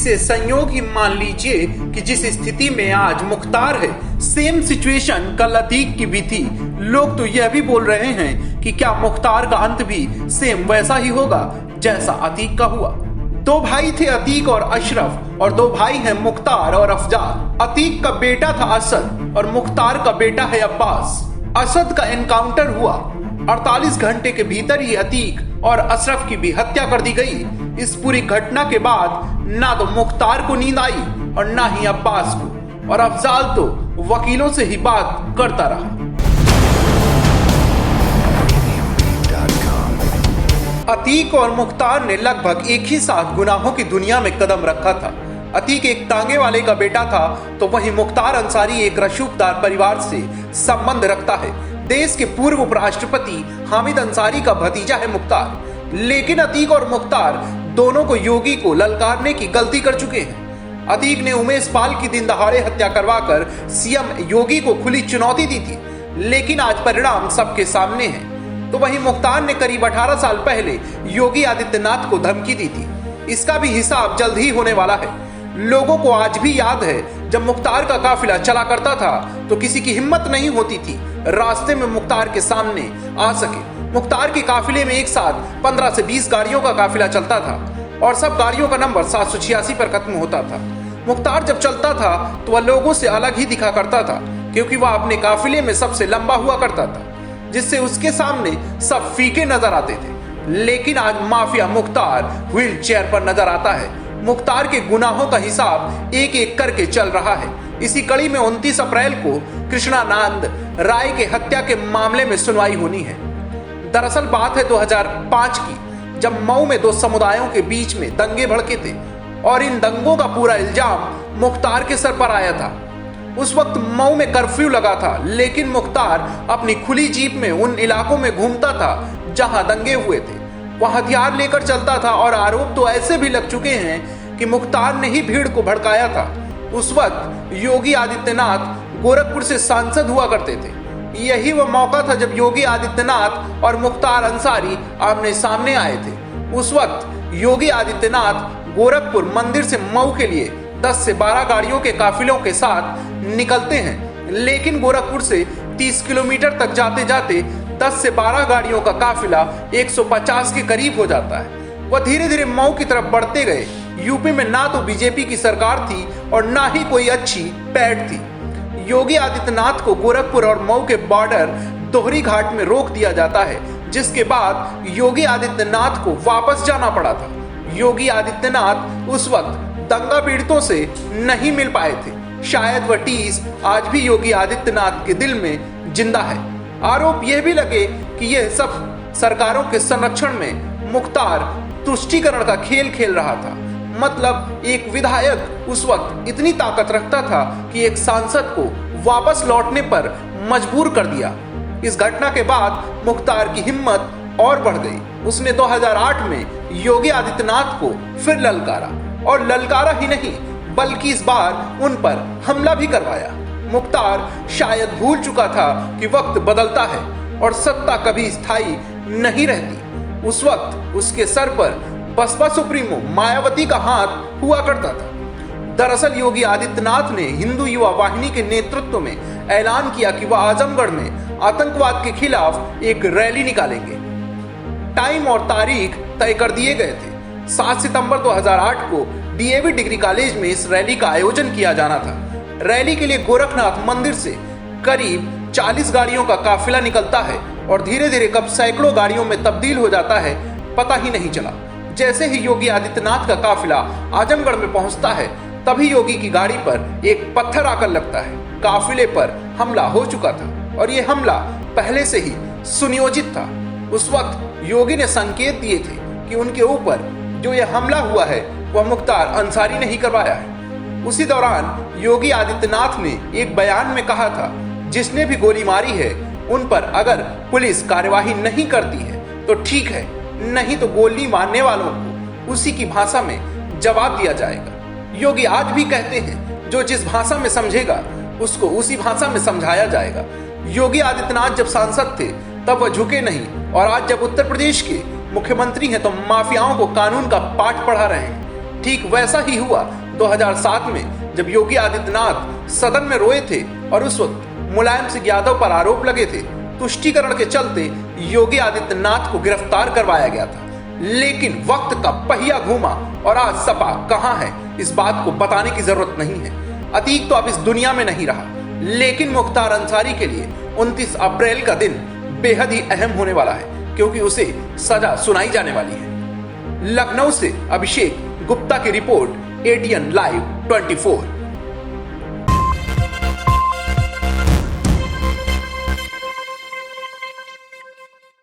इसे संयोग ही मान लीजिए कि जिस स्थिति में आज मुख्तार है, सेम सिचुएशन कल अतीक की भी थी। लोग तो यह भी बोल रहे हैं कि क्या मुख्तार का अंत भी सेम वैसा ही होगा जैसा अतीक का हुआ। दो भाई थे, अतीक और अशरफ, और दो भाई हैं मुख्तार और अफजाल। अतीक का बेटा था असद और मुख्तार का बेटा है अब्बास। असद का एनकाउंटर हुआ, 48 घंटे के भीतर ही अतीक और अशरफ की भी हत्या कर दी गई। इस पूरी घटना के बाद ना तो मुख्तार को नींद आई और ना ही अब्बास को, और अफजाल तो वकीलों से ही बात करता रहा। अतीक और मुख्तार ने लगभग एक ही साथ गुनाहों की दुनिया में कदम रखा था। अतीक एक तांगे वाले का बेटा था, तो वहीं मुख्तार अंसारी एक रसूखदार परिवार से संबंध रखता है। देश के पूर्व उपराष्ट्रपति हामिद अंसारी का भतीजा है मुख्तार। लेकिन अतीक और मुख्तार दोनों को योगी को ललकारने की गलती कर चुके हैं। अतीक ने उमेश पाल की दिन दहाड़े हत्या करवाकर सीएम योगी को खुली चुनौती दी थी, लेकिन आज परिणाम सबके सामने है। तो वहीं मुख्तार ने करीब 18 साल पहले योगी आदित्यनाथ को धमकी दी थी। इसका भी हिसाब जल्द ही होने वाला है। लोगों को आज भी याद है, जब मुख्तार का काफिला चला करता था तो किसी की हिम्मत नहीं होती थी रास्ते में मुख्तार के सामने आ सके। मुख्तार के काफिले में एक साथ 15 से 20 गाड़ियों का काफिला चलता था और सब गाड़ियों का नंबर 786 पर खत्म होता था। मुख्तार जब चलता था तो वह लोगों से अलग ही दिखा करता था, क्योंकि वह अपने काफिले में सबसे लंबा हुआ करता था, जिससे उसके सामने सब फीके नजर आते थे। लेकिन आज माफिया मुख्तार व्हील चेयर पर नजर आता है। मुख्तार के गुनाहों का हिसाब एक एक करके चल रहा है। इसी कड़ी में 29 अप्रैल को कृष्णानंद राय के हत्या के मामले में सुनवाई होनी है। दरअसल बात है 2005 की, जब मऊ में दो समुदायों के बीच में दंगे भड़के थे और इन दंगों का पूरा इल्जाम मुख्तार के सर पर आया था। उस वक्त मऊ में कर्फ्यू लगा था, लेकिन मुख्तार अपनी खुली जीप में उन इलाकों में घूमता था जहां दंगे हुए थे। वह हथियार लेकर चलता था और आरोप तो ऐसे भी लग चुके हैं कि मुख्तार ने ही भीड़ को भड़काया था। उस वक्त योगी आदित्यनाथ गोरखपुर से सांसद हुआ करते थे। यही वह मौका था जब योगी आदित्यनाथ और मुख्तार अंसारी आमने सामने आए थे। उस वक्त योगी आदित्यनाथ गोरखपुर मंदिर से मऊ के लिए 10 से 12 गाड़ियों के काफिलों के साथ निकलते हैं, लेकिन गोरखपुर से 30 किलोमीटर तक जाते जाते 10 से 12 गाड़ियों का काफिला 150 के करीब हो जाता है। वह धीरे धीरे मऊ की तरफ बढ़ते गए। यूपी में ना तो बीजेपी की सरकार थी और ना ही कोई अच्छी पैठ थी। योगी आदित्यनाथ को गोरखपुर और मऊ के बॉर्डर दोहरी घाट में रोक दिया जाता है, जिसके बाद योगी आदित्यनाथ को वापस जाना पड़ा था। योगी आदित्यनाथ उस वक्त दंगा पीड़ितों से नहीं मिल पाए थे। शायद वह टीस आज भी योगी आदित्यनाथ के दिल में जिंदा है। आरोप यह भी लगे कि यह सब सरकारों के संरक्षण में मुख्तार तुष्टीकरण का खेल खेल रहा था। मतलब एक विधायक उस वक्त इतनी ताकत रखता था कि एक सांसद को वापस लौटने पर मजबूर कर दिया। इस घटना के बाद मुख्तार की हिम्मत और बढ़ गई। उसने 2008 में योगी आदित्यनाथ को फिर ललकारा, और ललकारा ही नहीं बल्कि इस बार उन पर हमला भी करवाया। मुख्तार शायद भूल चुका था कि वक्त बदलता है और सत्ता कभी स्थायी नहीं रहती। उस वक्त उसके सर पर बसपा सुप्रीमो मायावती का हाथ हुआ करता था। दरअसल योगी आदित्यनाथ ने हिंदू युवा वाहिनी के नेतृत्व में ऐलान किया कि वह आजमगढ़ में आतंकवाद के खिलाफ एक रैली निकालेंगे। टाइम और तारीख तय कर दिए गए थे। 7 सितंबर 2008 को डीएवी डिग्री कॉलेज में इस रैली का आयोजन किया जाना था। रैली के लिए गोरखनाथ मंदिर से करीब 40 गाड़ियों का काफिला निकलता है और धीरे धीरे कब सैकड़ों गाड़ियों में तब्दील हो जाता है पता ही नहीं चला। जैसे ही योगी आदित्यनाथ का काफिला आजमगढ़ में पहुंचता है, तभी योगी की गाड़ी पर एक पत्थर आकर लगता है। काफिले पर हमला हो चुका था और यह हमला पहले से ही सुनियोजित था। उस वक्त योगी ने संकेत दिए थे कि उनके ऊपर जो यह हमला हुआ है वह मुख्तार अंसारी ने ही करवाया है। उसी दौरान योगी आदित्यनाथ ने एक बयान में कहा था, जिसने भी गोली मारी है उन पर अगर पुलिस कार्यवाही नहीं करती है तो ठीक है, नहीं तो गोली मारने वालों को उसी की भाषा में जवाब दिया जाएगा। योगी आज भी कहते हैं, जो जिस भाषा में समझेगा उसको उसी भाषा में समझाया जाएगा। योगी आदित्यनाथ जब सांसद थे तब वह झुके नहीं, और आज जब उत्तर प्रदेश के मुख्यमंत्री हैं तो माफियाओं को कानून का पाठ पढ़ा रहे हैं। ठीक वैसा ही हुआ 2007 में, जब योगी आदित्यनाथ सदन में रोए थे और उस वक्त मुलायम सिंह यादव पर आरोप लगे थे। तुष्टीकरण के चलते योगी आदित्यनाथ को गिरफ्तार करवाया गया था, लेकिन वक्त का पहिया घूमा और आज सपा कहां है, इस बात को बताने की जरूरत नहीं है। अतीक तो अब इस दुनिया में नहीं रहा, लेकिन मुख्तार अंसारी के लिए 29 अप्रैल का दिन बेहद ही अहम होने वाला है, क्योंकि उसे सजा सुनाई जाने वाली है। लखनऊ से अभिषेक गुप्ता की रिपोर्ट, ATN Live 24।